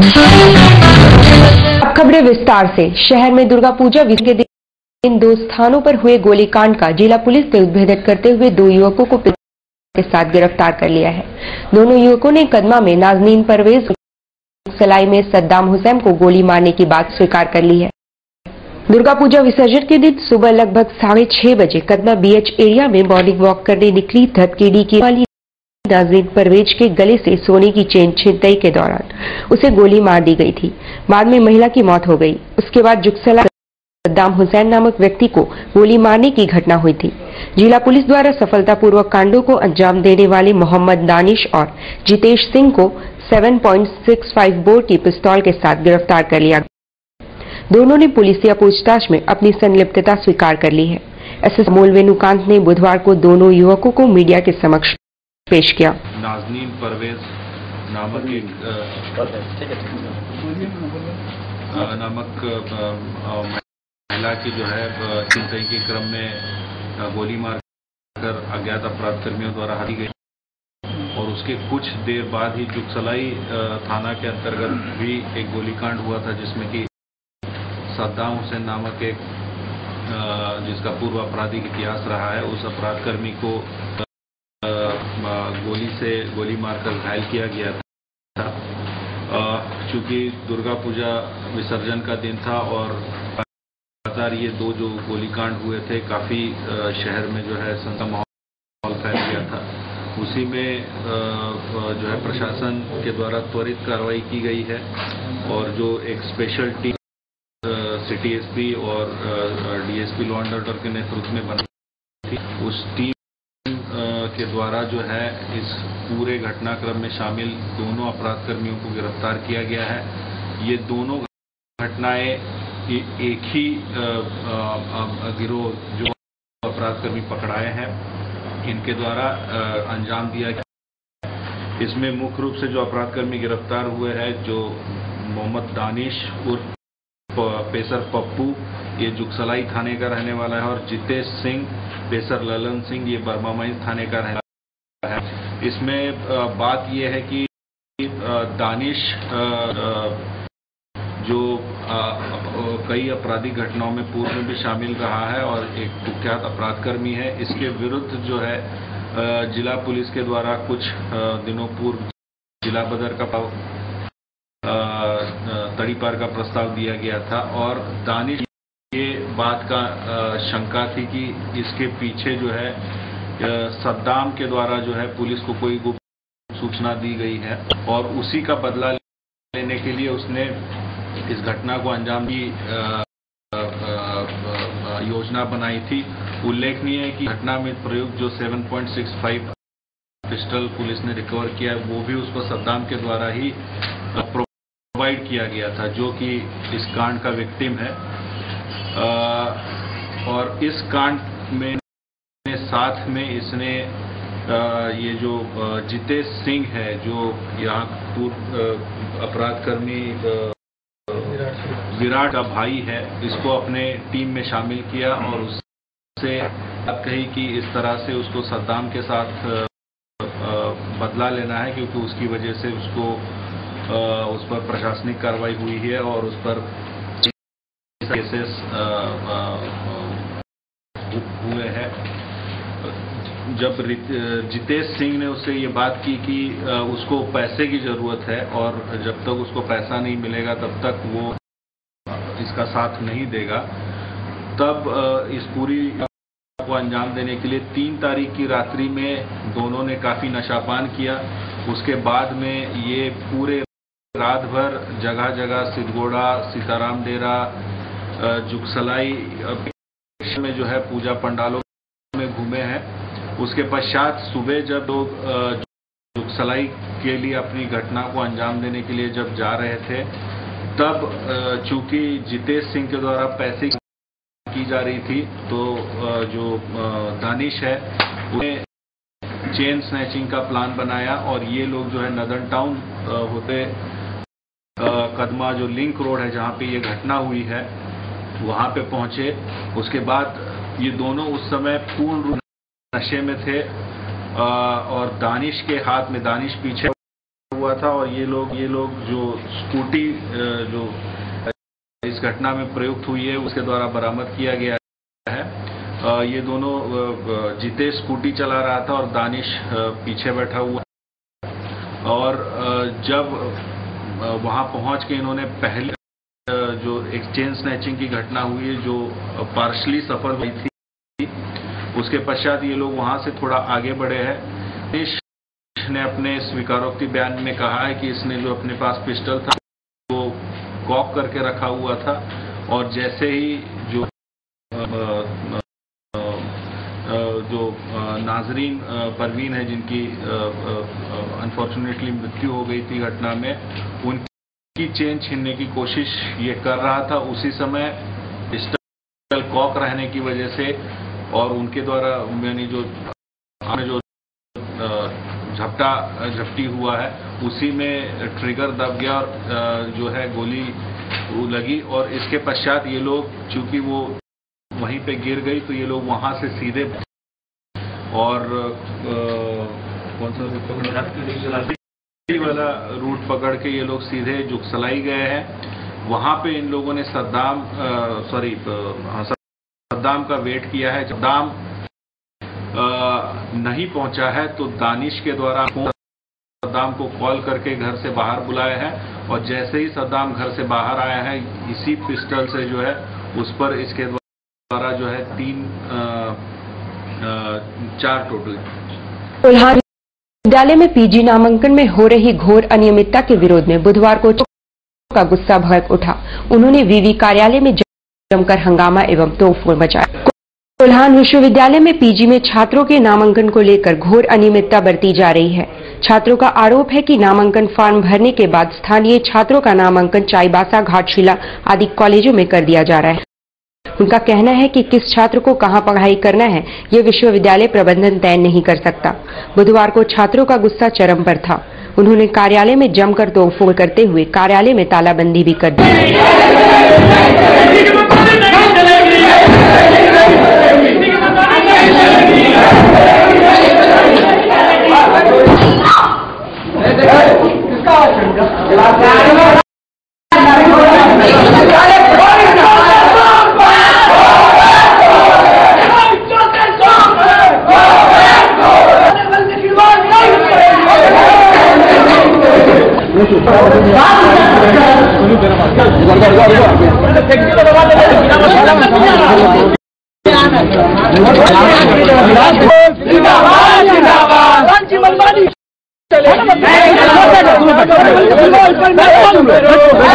अब खबरें विस्तार से। शहर में दुर्गा पूजा के दिन 2 स्थानों पर हुए गोलीकांड का जिला पुलिस ने उद्भेदन करते हुए 2 युवकों को के साथ गिरफ्तार कर लिया है। दोनों युवकों ने कदमा में नाजनीन परवेज, सलाई में सद्दाम हुसैन को गोली मारने की बात स्वीकार कर ली है। दुर्गा पूजा विसर्जन के दिन सुबह लगभग 6:30 बजे कदमा बीएच एरिया में मॉर्निंग वॉक करने निकली धतकेडी की वाली नाजनीन परवेज के गले से सोने की चेन छिनतई के दौरान उसे गोली मार दी गई थी। बाद में महिला की मौत हो गई। उसके बाद जुगसला सद्दाम हुसैन नामक व्यक्ति को गोली मारने की घटना हुई थी। जिला पुलिस द्वारा सफलतापूर्वक कांडों को अंजाम देने वाले मोहम्मद दानिश और जितेश सिंह को 7.65 बोर की पिस्तौल के साथ गिरफ्तार कर लिया। दोनों ने पुलिसिया पूछताछ में अपनी संलिप्तता स्वीकार कर ली है। एसएस अमोल वेणुकांत ने बुधवार को दोनों युवकों को मीडिया के समक्ष पेश किया। नाजनीन परवेज नामक महिला की जो है छिनतई के क्रम में गोली मारकर अज्ञात अपराध कर्मियों द्वारा हत्या की गई और उसके कुछ देर बाद ही जुगसलाई थाना के अंतर्गत भी एक गोलीकांड हुआ था, जिसमें कि सद्दाम हुसैन नामक एक जिसका पूर्व आपराधिक इतिहास रहा है, उस अपराध कर्मी को गोली मारकर घायल किया गया था। चूंकि दुर्गा पूजा विसर्जन का दिन था और लगातार ये 2 जो गोलीकांड हुए थे, काफी शहर में जो है सनसनी माहौल फैल गया था। उसी में जो है प्रशासन के द्वारा त्वरित कार्रवाई की गई है और जो एक स्पेशल टीम सिटी एसपी और डीएसपी लॉ एंड ऑर्डर के नेतृत्व में बनी थी, उस टीम के द्वारा जो है इस पूरे घटनाक्रम में शामिल दोनों अपराध कर्मियों को गिरफ्तार किया गया है। ये दोनों घटनाएं एक ही गिरोह जो अपराध कर्मी पकड़ाए हैं, इनके द्वारा अंजाम दिया गया। इसमें मुख्य रूप से जो अपराध कर्मी गिरफ्तार हुए हैं, जो मोहम्मद दानिश उर्फ पेसर पप्पू, ये जुगसलाई थाने का रहने वाला है, और जितेश सिंह पेसर ललन सिंह, ये बर्मामाइज थाने का रहने वाला है। इसमें बात यह है कि दानिश जो कई आपराधिक घटनाओं में पूर्व में भी शामिल रहा है और एक कुख्यात अपराध कर्मी है, इसके विरुद्ध जो है जिला पुलिस के द्वारा कुछ दिनों पूर्व जिला बदर का तड़ीपार का प्रस्ताव दिया गया था और दानिश ये बात का शंका थी कि इसके पीछे जो है सद्दाम के द्वारा जो है पुलिस को कोई गुप्त सूचना दी गई है और उसी का बदला लेने के लिए उसने इस घटना को अंजाम की योजना बनाई थी। उल्लेखनीय है कि घटना में प्रयुक्त जो 7.65 पिस्टल पुलिस ने रिकवर किया, वो भी उसको सद्दाम के द्वारा ही प्रोवाइड किया गया था, जो कि इस कांड का विक्टिम है। और इस कांड में साथ में इसने ये जो जितेश सिंह है, जो यहाँ पूर्व अपराध कर्मी विराट का भाई है, इसको अपने टीम में शामिल किया और उससे बात कही कि इस तरह से उसको सद्दाम के साथ बदला लेना है, क्योंकि उसकी वजह से उसको उस पर प्रशासनिक कार्रवाई हुई है और उस पर केसेस हुए हैं। जब जितेश सिंह ने उससे ये बात की कि उसको पैसे की जरूरत है और जब तक उसको पैसा नहीं मिलेगा तब तक वो इसका साथ नहीं देगा, तब इस पूरी को अंजाम देने के लिए 3 तारीख की रात्रि में दोनों ने काफी नशापान किया। उसके बाद में ये पूरे रात भर जगह जगह सिद्धगोड़ा, सीताराम डेरा, जुगसलाई में जो है पूजा पंडालों में घूमे हैं। उसके पश्चात सुबह जब लोग जुगसलाई के लिए अपनी घटना को अंजाम देने के लिए जब जा रहे थे, तब चूंकि जितेश सिंह के द्वारा पैसे की जा रही थी, तो जो दानिश है उसने चेन स्नैचिंग का प्लान बनाया और ये लोग जो है नदन टाउन होते कदमा जो लिंक रोड है जहाँ पे ये घटना हुई है, वहाँ पे पहुंचे। उसके बाद ये दोनों उस समय पूर्ण रूप नशे में थे और दानिश के हाथ में, दानिश पीछे हुआ था और ये लोग जो स्कूटी जो इस घटना में प्रयुक्त हुई है उसके द्वारा बरामद किया गया है। ये दोनों जितेश स्कूटी चला रहा था और दानिश पीछे बैठा हुआ, और जब वहां पहुंच के इन्होंने पहले जो एक चेन स्नैचिंग की घटना हुई है जो पार्शली सफल हुई थी, उसके पश्चात ये लोग वहां से थोड़ा आगे बढ़े हैं। दानिश ने अपने स्वीकारोक्ति बयान में कहा है कि इसने जो अपने पास पिस्टल था वो कॉक करके रखा हुआ था, और जैसे ही जो नाजरीन परवीन है जिनकी अनफॉर्चुनेटली मृत्यु हो गई थी घटना में, उनकी चेन छीनने की कोशिश ये कर रहा था। उसी समय पिस्टल कॉक रहने की वजह से और उनके द्वारा यानी जो झपटी हुआ है उसी में ट्रिगर दब गया और जो है गोली लगी, और इसके पश्चात ये लोग चूंकि वो वहीं पे गिर गई तो ये लोग वहां से सीधे और कौन सा वाला रूट पकड़ के ये लोग सीधे जुगसलाई गए हैं। वहां पे इन लोगों ने सद्दाम का वेट किया है। सद्दाम नहीं पहुंचा है तो दानिश के द्वारा सद्दाम को कॉल करके घर से बाहर बुलाया है, और जैसे ही सद्दाम घर से बाहर आया है इसी पिस्टल से जो है उस पर इसके द्वारा जो है 4 टोटल। कोल्हान विद्यालय में पीजी नामांकन में हो रही घोर अनियमितता के विरोध में बुधवार को का गुस्सा भड़क उठा। उन्होंने वीवी कार्यालय में जमकर हंगामा एवं तोड़फोड़ मचाया। कोल्हान विश्वविद्यालय में पीजी में छात्रों के नामांकन को लेकर घोर अनियमितता बरती जा रही है। छात्रों का आरोप है कि नामांकन फॉर्म भरने के बाद स्थानीय छात्रों का नामांकन चाईबासा, घाटशिला आदि कॉलेजों में कर दिया जा रहा है। उनका कहना है कि किस छात्र को कहां पढ़ाई करना है ये विश्वविद्यालय प्रबंधन तय नहीं कर सकता। बुधवार को छात्रों का गुस्सा चरम पर था। उन्होंने कार्यालय में जमकर तोड़फोड़ करते हुए कार्यालय में तालाबंदी भी कर दी।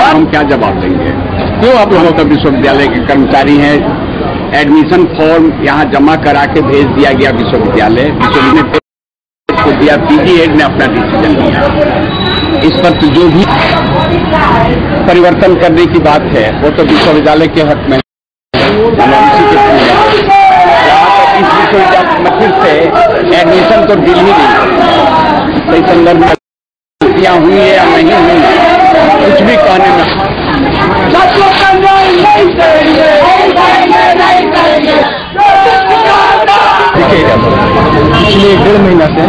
हम क्या जवाब देंगे? क्यों आप लोगों का विश्वविद्यालय के कर्मचारी हैं, एडमिशन फॉर्म यहाँ जमा करा के भेज दिया गया विश्वविद्यालय को दिया, पीजी हेड ने अपना डिसीजन लिया। इस पर तो जो भी परिवर्तन करने की बात है वो तो विश्वविद्यालय के हक में इस विश्वविद्यालय में फिर से एडमिशन तो डील ही नहीं, कई संदर्भ में गलतियां हुई है या नहीं हुई कुछ भी कहने में पिछले 1.5 महीना से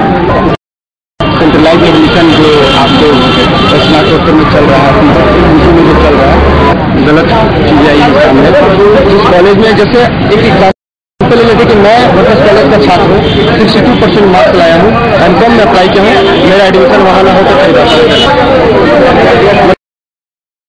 सेंट्रलाइज एडमिशन जो आपको स्नातकोत्तर में चल रहा है, उसी में जो चल रहा है, गलत चीजें आई सामने। इस कॉलेज में जैसे एक एग्जाम्पल लेते कि मैं वर्कर्स कॉलेज का छात्र हूँ, 62% मार्क्स लाया हूँ, एमकॉम में अप्लाई किया हूँ, मेरा एडमिशन वहाँ ना हो तो